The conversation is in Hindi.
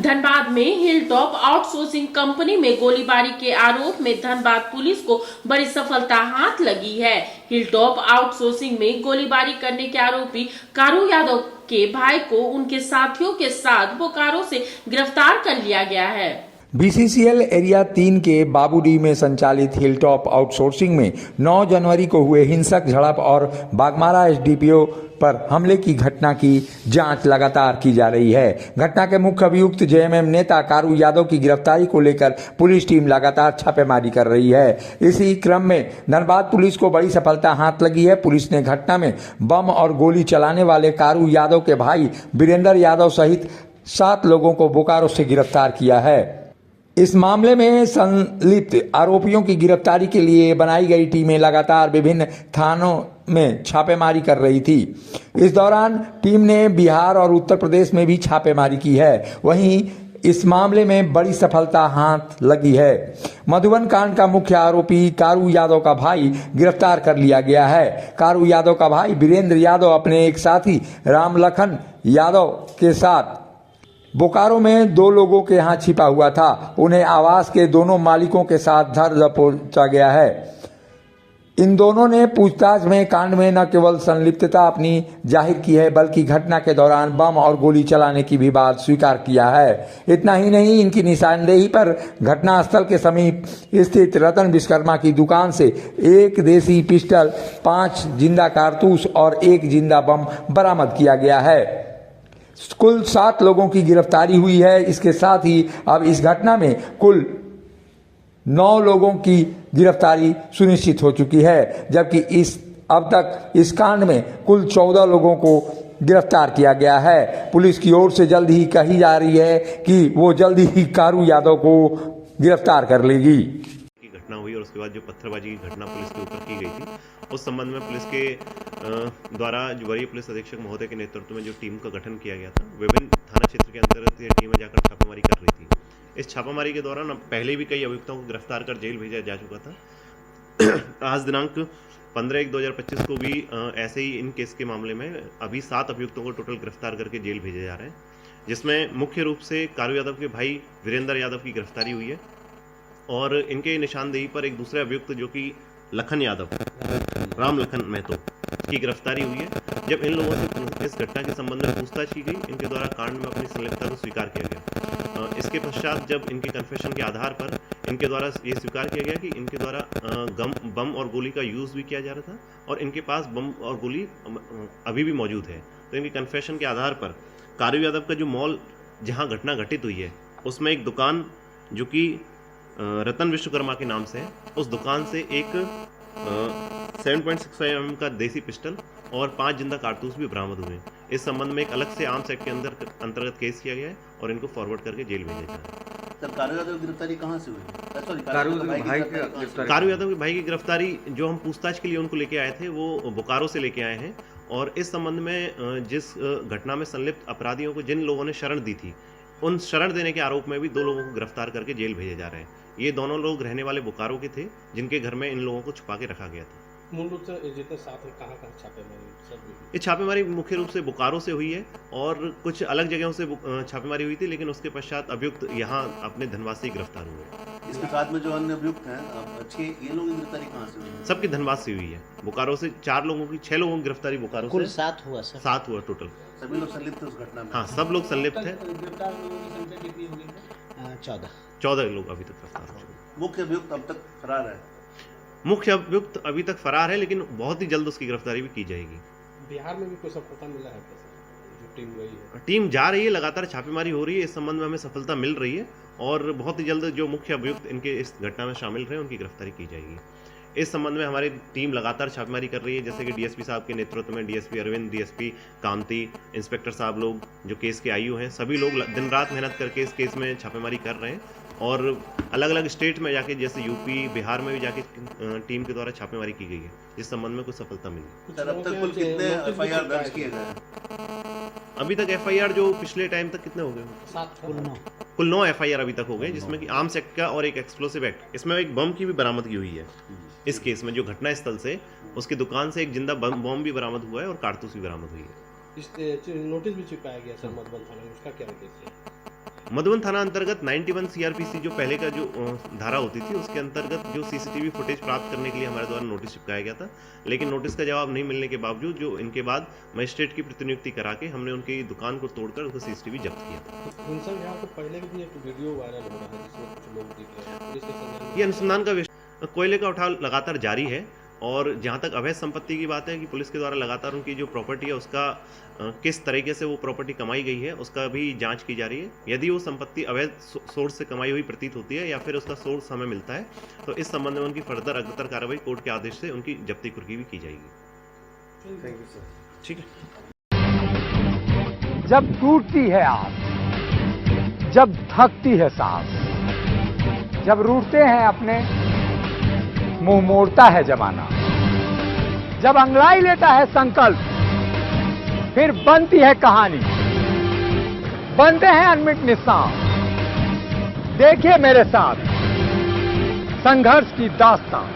धनबाद में हिल टॉप आउटसोर्सिंग कंपनी में गोलीबारी के आरोप में धनबाद पुलिस को बड़ी सफलता हाथ लगी है। हिल टॉप आउटसोर्सिंग में गोलीबारी करने के आरोपी कारू यादव के भाई को उनके साथियों के साथ बोकारो से गिरफ्तार कर लिया गया है। बीसीसीएल एरिया 3 के बाबूडी में संचालित हिलटॉप आउटसोर्सिंग में 9 जनवरी को हुए हिंसक झड़प और बागमारा एसडीपीओ पर हमले की घटना की जांच लगातार की जा रही है। घटना के मुख्य अभियुक्त जेएमएम नेता कारू यादव की गिरफ्तारी को लेकर पुलिस टीम लगातार छापेमारी कर रही है। इसी क्रम में धनबाद पुलिस को बड़ी सफलता हाथ लगी है। पुलिस ने घटना में बम और गोली चलाने वाले कारू यादव के भाई वीरेंद्र यादव सहित 7 लोगों को बोकारो से गिरफ्तार किया है। इस मामले में संलिप्त आरोपियों की गिरफ्तारी के लिए बनाई गई टीमें लगातार विभिन्न थानों में छापेमारी कर रही थी। इस दौरान टीम ने बिहार और उत्तर प्रदेश में भी छापेमारी की है। वहीं इस मामले में बड़ी सफलता हाथ लगी है। मधुबन कांड का मुख्य आरोपी कारू यादव का भाई गिरफ्तार कर लिया गया है। कारू यादव का भाई वीरेंद्र यादव अपने एक साथी रामलखन यादव के साथ बोकारो में 2 लोगों के यहाँ छिपा हुआ था। उन्हें आवास के दोनों मालिकों के साथ धर दबोचा गया है। इन दोनों ने पूछताछ में कांड में न केवल संलिप्तता अपनी जाहिर की है, बल्कि घटना के दौरान बम और गोली चलाने की भी बात स्वीकार किया है। इतना ही नहीं, इनकी निशानदेही पर घटनास्थल के समीप स्थित रतन विश्वकर्मा की दुकान से 1 देसी पिस्टल, 5 जिंदा कारतूस और 1 जिंदा बम बरामद किया गया है। कुल 7 लोगों की गिरफ्तारी हुई है। इसके साथ ही अब इस घटना में कुल 9 लोगों की गिरफ्तारी सुनिश्चित हो चुकी है, जबकि अब तक इस कांड में कुल 14 लोगों को गिरफ्तार किया गया है। पुलिस की ओर से जल्द ही कही जा रही है कि वो जल्द ही कारू यादव को गिरफ्तार कर लेगी। घटना हुई और उसके बाद जो पत्थरबाजी की घटना पुलिस के ऊपर की गई थी, उस संबंध में पुलिस के द्वारा जो वरीय पुलिस अधीक्षक महोदय के नेतृत्व में जो टीम का गठन किया गया था, विभिन्न थाना क्षेत्र के अंतर्गत ये टीमें जाकर छापामारी कर रही थी। इस छापामारी के दौरान पहले भी कई अभियुक्तों को गिरफ्तार कर जेल भेजा जा चुका था। आज दिनांक 15/1/2025 को भी ऐसे ही इन केस के मामले में अभी 7 अभियुक्तों को टोटल गिरफ्तार करके जेल भेजे जा रहे हैं, जिसमें मुख्य रूप से कारू यादव के भाई वीरेंद्र यादव की गिरफ्तारी हुई है और इनके निशानदेही पर एक दूसरे अभियुक्त जो कि लखन यादव, राम लखन महतो की गिरफ्तारी हुई है। जब इन लोगों से इस घटना के संबंध में पूछताछ की गई, इनके द्वारा कांड में अपनी संलिप्तता को स्वीकार किया गया। इसके पश्चात जब इनके कन्फेशन के आधार पर इनके द्वारा ये स्वीकार किया गया कि इनके द्वारा बम और गोली का यूज भी किया जा रहा था और इनके पास बम और गोली अभी भी मौजूद है। तो इनके कन्फेशन के आधार पर कारू यादव का जो मॉल जहाँ घटना घटित हुई है, उसमें एक दुकान जो कि रतन विश्वकर्मा के नाम से है, उस दुकान से एक 7.65 mm का देसी पिस्टल और 5 जिंदा कारतूस भी बरामद हुए। इस संबंध में एक अलग से आर्म्स एक्ट के अंतर्गत केस किया गया है और इनको फॉरवर्ड करके जेल भेजा जा रहा है। सर, कारू यादव की गिरफ्तारी कहाँ से हुई है? कारू यादव के भाई की गिरफ्तारी जो हम पूछताछ के लिए उनको लेके आए थे, वो बोकारो से लेके आए हैं और इस संबंध में जिस घटना में संलिप्त अपराधियों को जिन लोगों ने शरण दी थी, उन शरण देने के आरोप में भी 2 लोगों को गिरफ्तार करके जेल भेजे जा रहे हैं। ये दोनों लोग रहने वाले बोकारो के थे, जिनके घर में इन लोगों को छुपा के रखा गया था। मूल रूप से जितने साथ हैं, कहाँ छापेमारी? ये छापेमारी मुख्य रूप से बोकारो से हुई है और कुछ अलग जगहों से छापेमारी हुई थी, लेकिन उसके पश्चात अभियुक्त यहाँ अपने धनबाद से गिरफ्तार हुए। इसके साथ में जो अन्य अभियुक्त हैं, ये लोगों की गिरफ्तारी कहाँ से हुई? सबकी धनबाद से हुई है। बोकारो से 4 लोगों की 6 लोगों की गिरफ्तारी बोकारो कुल से 7 हुआ सर। 7 हुआ टोटल। सभी लोग संलिप्त उस घटना में? हाँ, सब लोग संलिप्त है। गिरफ्तार लोगों की संख्या कितनी होगी? 14 लोग अभी तक गिरफ्तार हो चुके। मुख्य अभियुक्त अब तक फरार है? मुख्य अभियुक्त अभी तक फरार है, लेकिन बहुत ही जल्द उसकी गिरफ्तारी भी की जाएगी। बिहार में भी कोई सफलता मिला है जो टीम गई है? टीम जा रही है, लगातार छापेमारी हो रही है। इस संबंध में हमें सफलता मिल रही है और बहुत ही जल्द जो मुख्य अभियुक्त इनके इस घटना में शामिल रहे, उनकी गिरफ्तारी की जाएगी। इस संबंध में हमारी टीम लगातार छापेमारी कर रही है, जैसे कि डीएसपी साहब के नेतृत्व में डीएसपी अरविंद, डीएसपी कांति, इंस्पेक्टर साहब लोग जो केस के आईयू हैं, सभी लोग दिन रात मेहनत करके इस केस में छापेमारी कर रहे हैं और अलग अलग स्टेट में जाके, जैसे यूपी, बिहार में भी जाके टीम के द्वारा छापेमारी की गई है, जिस संबंध में कुछ सफलता मिली। सर, अब तक कुल कितने एफआईआर दर्ज किए गए? अभी तक एफआईआर जो पिछले टाइम तक कितने हो गए? 7 कुल 9 एफआईआर अभी तक हो गए, जिसमें कि आर्म्स एक्ट का और एक एक्सप्लोसिव एक्ट, इसमें एक बम की भी बरामदगी हुई है। इस केस में जो घटना स्थल से उसकी दुकान से एक जिंदा बम भी बरामद हुआ है और कारतूस भी बरामद हुई है। इस नोटिस भी चिपकाया गया सर मधुबन थाने में, उसका क्या उद्देश्य है? मधुबन थाना अंतर्गत 91 सीआरपीसी जो पहले का जो धारा होती थी उसके अंतर्गत जो सीसीटीवी फुटेज प्राप्त करने के लिए हमारे द्वारा नोटिस चिपकाया गया था, लेकिन नोटिस का जवाब नहीं मिलने के बावजूद जो इनके बाद मजिस्ट्रेट की प्रतिनियुक्ति करा के हमने उनकी दुकान को तोड़कर उसको सीसीटीवी जब्त किया। हिंसक झड़प तो पहले भी एक वीडियो वायरल हो रहा है जिसमें कुछ लोग दिख रहे हैं, पुलिस के संज्ञान में ये अनुसंधान का विषय, कोयले का उठाव लगातार जारी है और जहां तक अवैध संपत्ति की बात है कि पुलिस के द्वारा लगातार उनकी जो प्रॉपर्टी है उसका किस तरीके से वो प्रॉपर्टी कमाई गई है उसका भी जांच की जा रही है। यदि वो संपत्ति अवैध सोर्स से कमाई हुई प्रतीत होती है या फिर उसका सोर्स हमें मिलता है तो इस संबंध में उनकी फर्दर अग्रतर कार्रवाई कोर्ट के आदेश से उनकी जब्ती कुर्की भी की जाएगी। Thank you sir. ठीक है। जब टूटती है आस, जब थकती है सांस, जब रूठते हैं अपने, मुंह मोड़ता है जमाना, जब अंगड़ाई लेता है संकल्प, फिर बनती है कहानी, बनते हैं अनमिट निशान। देखिए मेरे साथ संघर्ष की दास्तान।